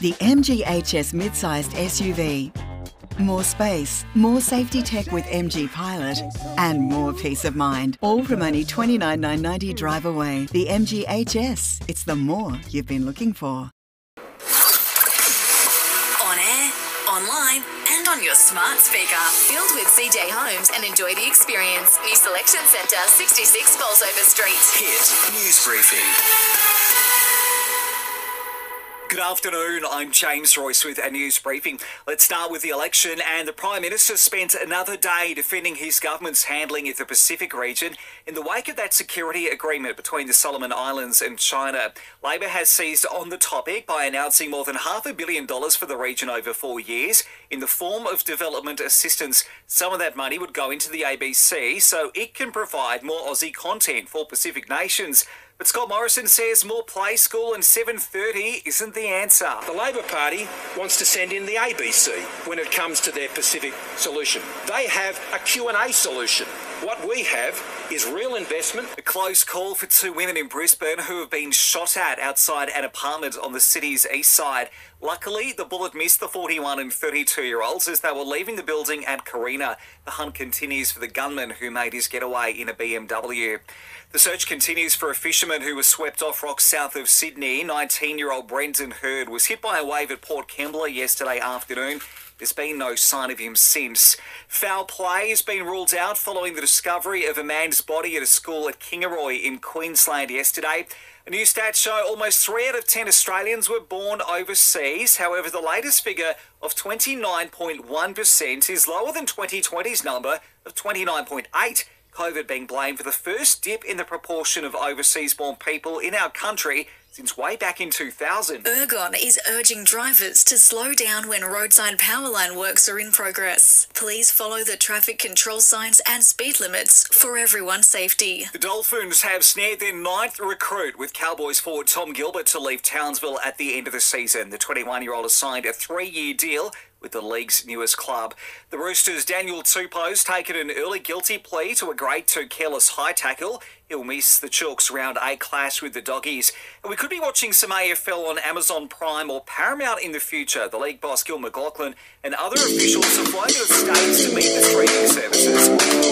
The MG mid-sized SUV. More space, more safety tech with MG Pilot, and more peace of mind. All from only $29,990 drive away. The MG it's the more you've been looking for. On air, online, and on your smart speaker. Build with CJ Homes and enjoy the experience. New Selection Centre, 66 Bolsover Street. Hit News Briefing. Good afternoon, I'm James Royce with a news briefing. Let's start with the election, and the Prime Minister spent another day defending his government's handling of the Pacific region in the wake of that security agreement between the Solomon Islands and China. Labor has seized on the topic by announcing more than $500 million for the region over 4 years in the form of development assistance. Some of that money would go into the ABC so it can provide more Aussie content for Pacific nations. But Scott Morrison says more play school and 7:30 isn't the answer. The Labor Party wants to send in the ABC when it comes to their Pacific solution. They have a Q&A solution. What we have is real investment. A close call for two women in Brisbane who have been shot at outside an apartment on the city's east side. Luckily, the bullet missed the 41 and 32-year-olds as they were leaving the building at Carina. The hunt continues for the gunman who made his getaway in a BMW. The search continues for a fisherman who was swept off rocks south of Sydney. 19-year-old Brendan Hurd was hit by a wave at Port Kembla yesterday afternoon. There's been no sign of him since. Foul play has been ruled out following the discovery of a man's body at a school at Kingaroy in Queensland yesterday. A new stats show almost 3 out of 10 Australians were born overseas. However, the latest figure of 29.1% is lower than 2020's number of 29.8%. COVID being blamed for the first dip in the proportion of overseas-born people in our country since way back in 2000. Ergon is urging drivers to slow down when roadside power line works are in progress. Please follow the traffic control signs and speed limits for everyone's safety. The Dolphins have snared their 9th recruit, with Cowboys forward Tom Gilbert to leave Townsville at the end of the season. The 21-year-old has signed a 3-year deal with the league's newest club. The Roosters' Daniel Tupou's taken an early guilty plea to a Grade 2 careless high tackle. He'll miss the Chooks' Round 8 clash with the Doggies. And we could be watching some AFL on Amazon Prime or Paramount in the future. The league boss Gil McLachlan and other officials have flown to the States to meet the streaming services,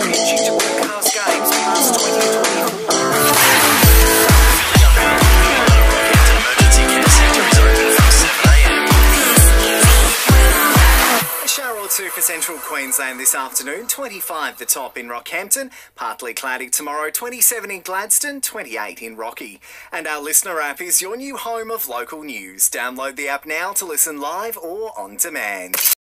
pitching to broadcast games past 2024. Shower or two for central Queensland this afternoon. 25 the top in Rockhampton. Partly cloudy tomorrow. 27 in Gladstone. 28 in Rocky. And our listener app is your new home of local news. Download the app now to listen live or on demand.